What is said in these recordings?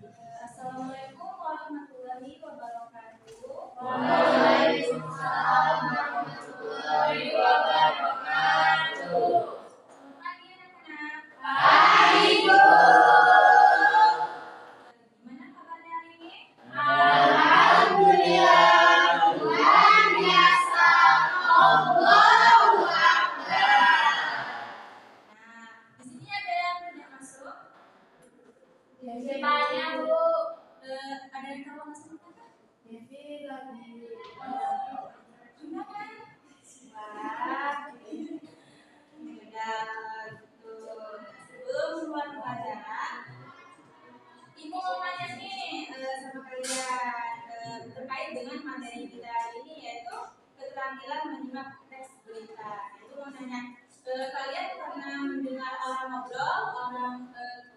Assalamualaikum warahmatullahi wabarakatuh. Waalaikumsalam warahmatullahi wabarakatuh. Selamat pagi anak-anak. Pagi, Bu. Gimana kabarnya hari ini? Alhamdulillah, luar biasa. Allahu Akbar. Nah, di sini ada yang tidak masuk. Siapanya, Bu? Ada yang tahu masuk apa? Devi lagi. Gimana? Wah, udah gitu. Sebelum mulai pelajaran, Ibu mau nanya nih sama kalian terkait dengan materi kita ini, yaitu keterampilan menyimak teks berita. Itu mau nanya, kalian pernah mendengar orang ngobrol,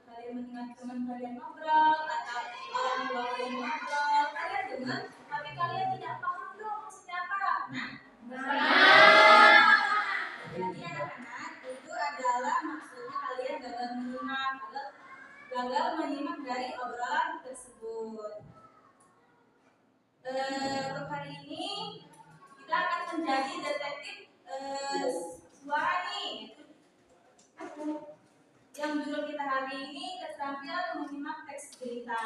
kalian mendengar teman kalian ngobrol, atau orang tua kalian ngobrol, kalian dengar, tapi kalian tidak paham dong maksudnya apa? Jadi anak-anak, itu adalah maksudnya kalian gagal menyimak dari obrolan tersebut. Untuk hari ini kita akan menjadi detektif suara nih. Yang judul kita hari ini keterampilan menyimak teks berita.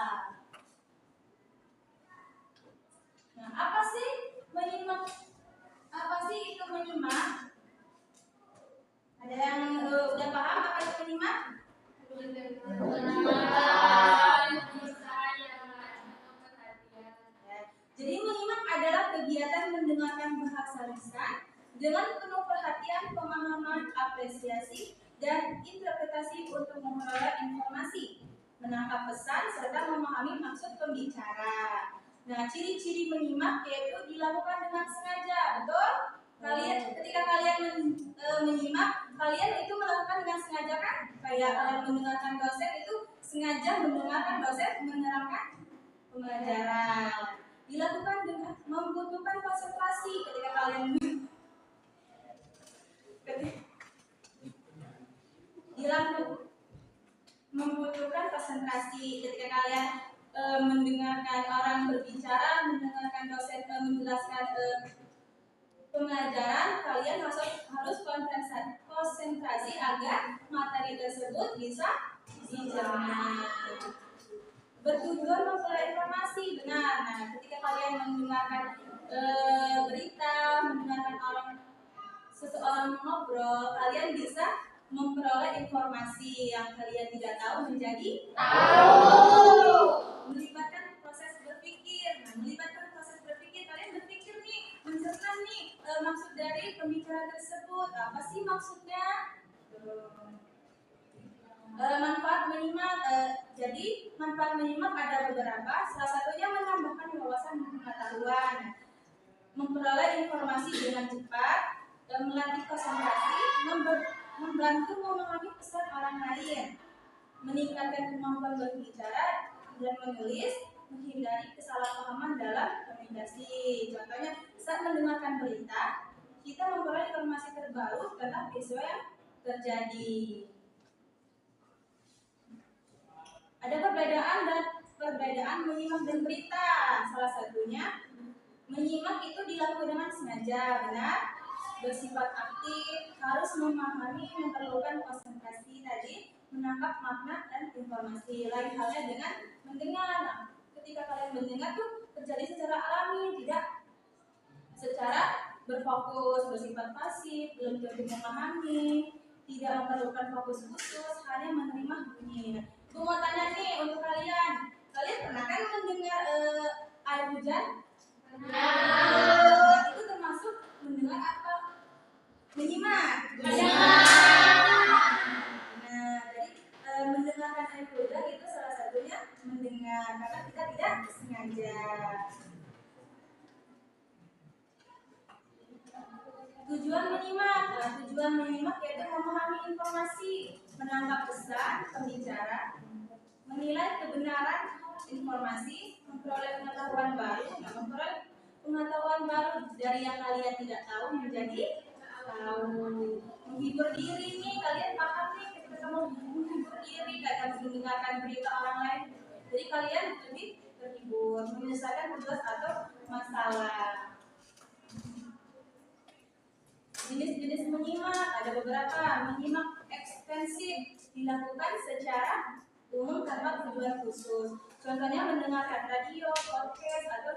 Nah, apa sih menyimak? Apa sih itu menyimak? Ada yang udah paham apa itu menyimak? Jadi menyimak adalah kegiatan mendengarkan bahasa lisan dengan penuh perhatian, pemahaman, apresiasi, dan interpretasi untuk memperoleh informasi, menangkap pesan, serta memahami maksud pembicara. Nah, ciri-ciri menyimak yaitu dilakukan dengan sengaja, betul? Ketika kalian menyimak, kalian itu melakukan dengan sengaja kan? Kayak kalian mendengarkan dosen itu sengaja mendengarkan dosen menerangkan pembelajaran. Dilakukan dengan membutuhkan konsentrasi ketika kalian membutuhkan konsentrasi ketika kalian mendengarkan orang berbicara, mendengarkan dosen menjelaskan pembelajaran, kalian harus konsentrasi agar materi tersebut bisa dicerna. Bertujuan memperoleh informasi, benar. Nah, ketika kalian mendengarkan berita, mendengarkan seseorang mengobrol, kalian bisa memperoleh informasi yang kalian tidak tahu menjadi tahu. Melibatkan proses berpikir. Nah, melibatkan proses berpikir, kalian berpikir nih, mencerna nih maksud dari pembicara tersebut. Apa sih maksudnya? Manfaat menyimak. Jadi manfaat menyimak ada beberapa. Salah satunya menambahkan wawasan pengetahuan, memperoleh informasi dengan cepat, melatih konsentrasi, membantu memahami pesan orang lain, meningkatkan kemampuan berbicara dan menulis, menghindari kesalahpahaman dalam komunikasi. Contohnya, saat mendengarkan berita, kita memperoleh informasi terbaru tentang isu yang terjadi. Ada perbedaan menyimak dan berita. Salah satunya, menyimak itu dilakukan dengan sengaja, benar, bersifat aktif, harus memahami, memerlukan konsentrasi tadi, menangkap makna dan informasi. Lain halnya dengan mendengar. Nah, ketika kalian mendengar tuh terjadi secara alami, tidak secara berfokus, bersifat pasif, belum tentu memahami, tidak memerlukan fokus khusus, hanya menerima bunyi. Gue mau tanya nih untuk kalian pernah kan mendengar air hujan? Itu termasuk mendengar apa? Menyimak. Nah, jadi mendengarkan air hujan itu salah satunya mendengar karena kita tidak sengaja. Tujuan menyimak yaitu memahami informasi, menangkap pesan pembicara, menilai kebenaran informasi, memperoleh pengetahuan baru, dari yang kalian tidak tahu menjadi tahu. Menghibur diri nih, kalian paham nih ketika kamu menghibur diri, kayak kamu mendengarkan berita orang lain, Jadi kalian lebih terhibur, menyelesaikan tugas atau masalah. Jenis-jenis menyimak ada beberapa. Menyimak ekstensif dilakukan secara umum tanpa tujuan khusus. Contohnya mendengarkan radio, podcast, atau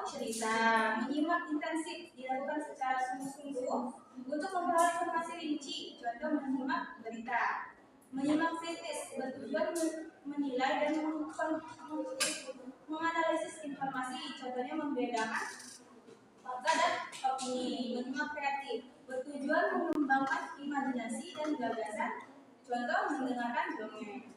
cerita. Menyimak intensif dilakukan secara sungguh-sungguh untuk memperoleh informasi rinci. Contoh menyimak berita. Menyimak kritis bertujuan menilai dan menganalisis informasi. Contohnya membedakan fakta dan opini. Menyimak kreatif bertujuan mengembangkan imajinasi dan gagasan. Contoh mendengarkan dongeng.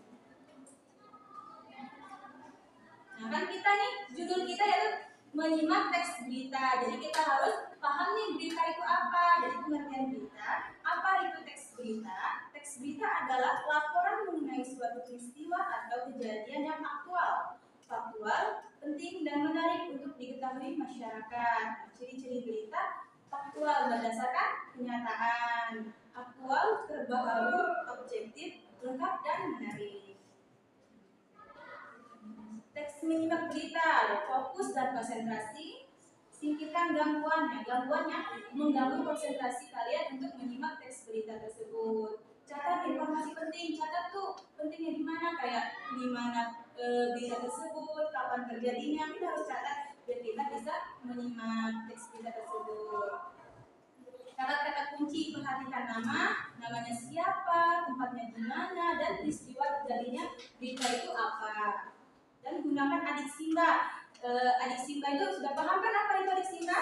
Nah kan kita nih judul kita yaitu menyimak teks berita. Jadi kita harus paham nih berita itu apa. Jadi pengertian berita, apa itu teks berita? Teks berita adalah laporan mengenai suatu peristiwa atau kejadian yang aktual, faktual, penting dan menarik untuk diketahui masyarakat. Ciri-ciri berita: faktual berdasarkan kenyataan, aktual, terbaru, objektif, lengkap dan menarik. Teks menyimak berita, fokus dan konsentrasi. Singkirkan gangguannya. Gangguannya mengganggu konsentrasi kalian untuk menyimak teks berita tersebut. Catat informasi penting. Catat tuh pentingnya di mana, kayak di mana berita tersebut, kapan terjadinya. Kita harus catat biar kita bisa menyimak teks berita tersebut. Catat kata kunci, perhatikan namanya siapa, tempatnya di mana, dan peristiwa terjadinya berita itu apa. Dan gunakan adik simba. Adik simba itu sudah paham kan apa itu adik simba?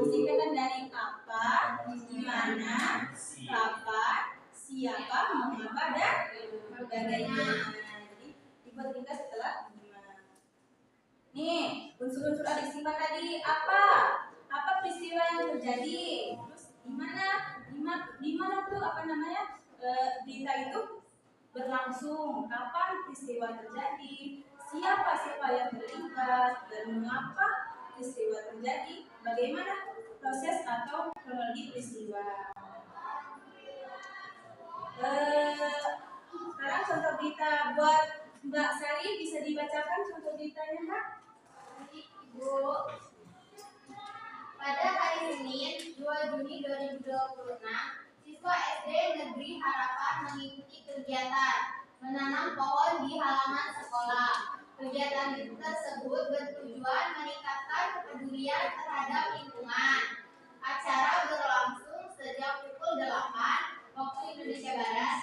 Singkatan dari apa, di mana, kapan, siapa, mengapa, dan bagaimana. Jadi dibuat ringkas setelah menyimak. Nih unsur-unsur adik simba tadi apa? Apa peristiwa yang terjadi? Terus di mana tuh berita itu berlangsung, kapan peristiwa terjadi, siapa yang terlibat, dan mengapa peristiwa terjadi, bagaimana proses atau kronologi peristiwa. Sekarang contoh berita buat Mbak Sari, bisa dibacakan contoh beritanya, Mbak? Ibu, pada hari Senin 2 Juni 2026, siswa SD Negeri Harapan mengikuti kegiatan menanam pohon di halaman sekolah. Kegiatan tersebut bertujuan meningkatkan kepedulian terhadap lingkungan. Acara berlangsung sejak pukul 8 waktu Indonesia Barat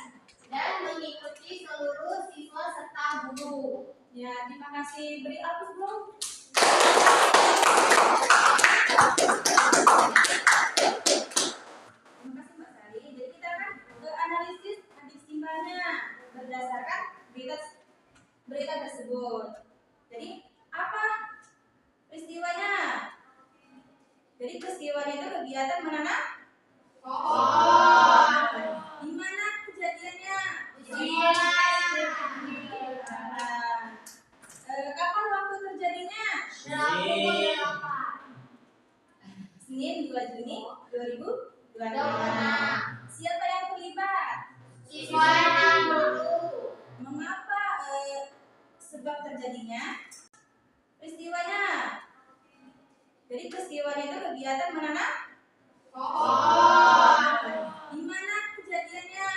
dan mengikuti seluruh siswa serta guru. Ya, terima kasih. Beri aplaus dong. Terima kasih Mbak Sari. Jadi kita akan analisis adik simbanya berdasarkan berita tersebut. Jadi apa peristiwanya? Jadi peristiwanya itu kegiatan menanam pohon. Di mana kejadiannya? Kapan waktu terjadinya? Senin 2 Juni 2026. Siapa yang terlibat? Siswa dan guru. Mengapa sebab terjadinya peristiwanya? Jadi peristiwanya itu kegiatan menanam Pohon. Di mana kejadiannya?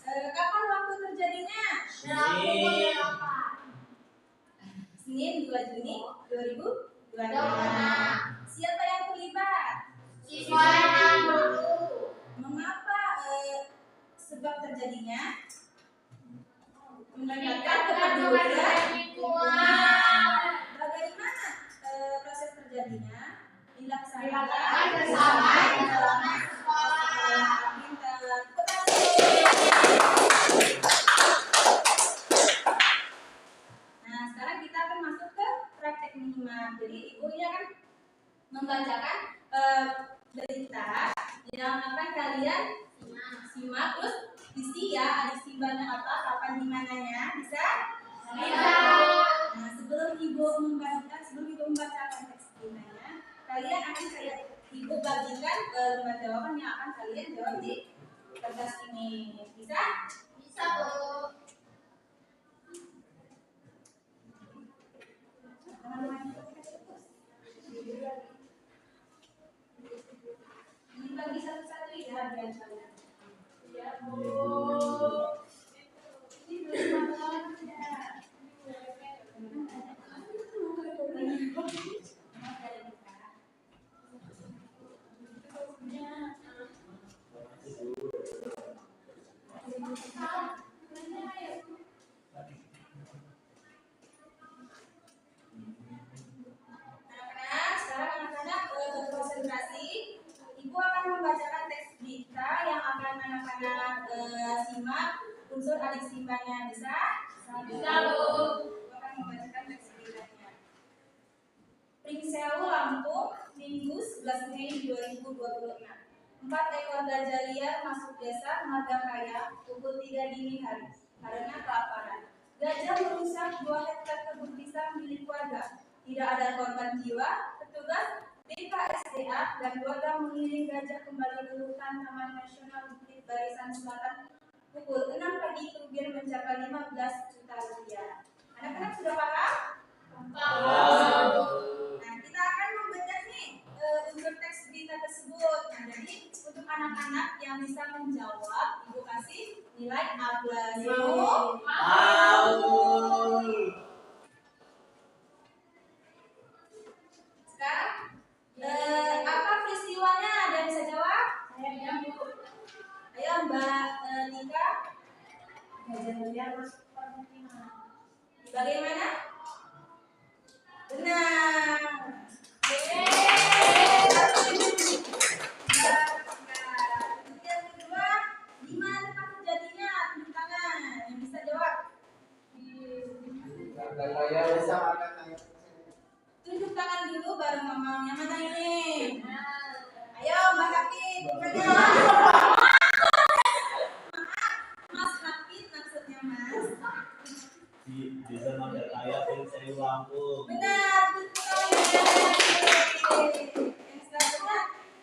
Kapan waktu terjadinya? Senin 2 Juni 2026. Siapa yang terlibat? Siswa dan guru. Mengapa sebab terjadinya? Meningkatkan Kepedulian kepedulian lingkungan. Bagaimana proses terjadinya? Dilaksanakan Bersama di halaman sekolah. Pintar. Nah, sekarang kita akan masuk ke praktek menyimak. Jadi ibunya akan membacakan berita yang akan kalian simak, terus isi ya adik simbanya apa, kapan, di mananya, bisa? Nah, sebelum ibu membacakan teks beritanya, kalian akan ibu bagikan lembar jawaban yang akan kalian jawab di kertas ini. Bisa? Bisa, Bu. Ini bagi satu-satu ya biar kalian. Ya, Bu. Ini belum makan ya. Anak-anak, sekarang anak-anak berkonsentrasi. Ibu akan membacakan teks berita yang akan anak-anak simak unsur adik simbanya. Bisa? Bisa, Bu. Ibu akan membacakan teks beritanya. Pringsewu Lampung, Minggu 11 Mei 2026. 4 ekor gajah liar masuk desa Margakaya pukul 3 dini hari karena kelaparan. Gajah merusak 2 hektar kebun pisang milik warga. Tidak ada korban jiwa. Petugas BKSDA dan warga mengiring gajah kembali ke hutan Taman Nasional Bukit Barisan Selatan pukul 6 pagi. Kerugian mencapai 15 juta rupiah. Anak-anak sudah paham? Nah, kita akan membaca nih unsur teks berita tersebut. Nah, jadi untuk anak-anak yang bisa menjawab, Ibu kasih nilai A+. Mau. Sekarang apa peristiwanya? Ada yang bisa jawab? Ya, Bu. Ayo Mbak Nika. Gajah liar masuk permukiman. Bagaimana? Benar. Untuk yang kedua, di mana tempat terjadinya? Tunjuk tangan. Yang bisa jawab? Tunjuk tangan dulu baru ngomong. Yang mana ini? Ayo Mbak Hafid. Mas Hafid maksudnya Mas. Di desa Margakaya, Pringsewu Lampung. Benar. Yang selanjutnya,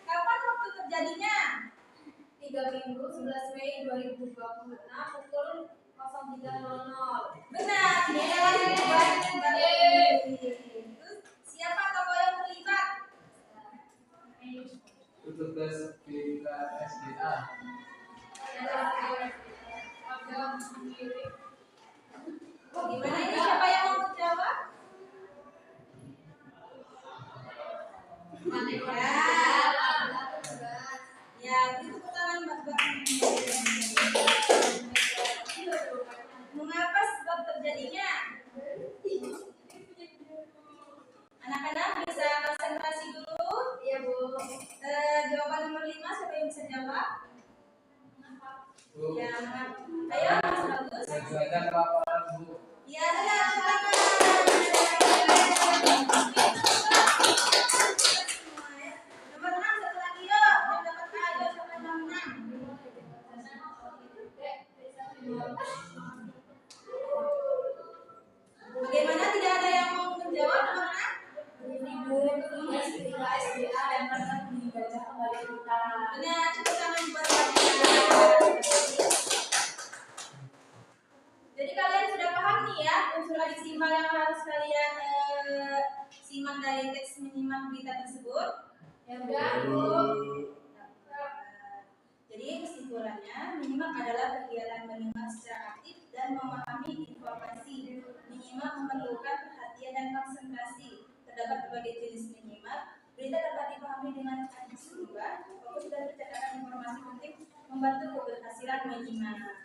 kapan waktu terjadinya? 3 Minggu 11 Mei 2026 pukul 03.00. Benar. Terus siapa tokoh yang terlibat? Petugas BKSDA. Gimana ini? Siapa yang mau menjawab? Ya, itu tangan Mbak. Mengapa sebab terjadinya? Anak-anak bisa konsentrasi dulu. Iya, Bu. Jawaban nomor 5 siapa yang bisa jawab? Bu, Ya, ayo Mas Bagus. tujuannya kelaparan, Bu. Ya, benar. Nomor 6 satu lagi yuk. Yang dapat A yuk sampai nomor 6. Bagaimana, tidak ada yang mau menjawab nomor 6? Benar, cukup tangan buat kalian. Jadi kalian sudah paham nih ya unsur adik simbol yang harus kalian simak dari teks menyimak berita tersebut. Ya udah, Bu. Jadi kesimpulannya, menyimak adalah kegiatan menyimak secara aktif dan memahami informasi. Menyimak memerlukan perhatian dan konsentrasi. Terdapat berbagai jenis menyimak. Berita dapat dipahami dengan adik simbol. Fokus dan percakapan informasi penting membantu keberhasilan menyimak.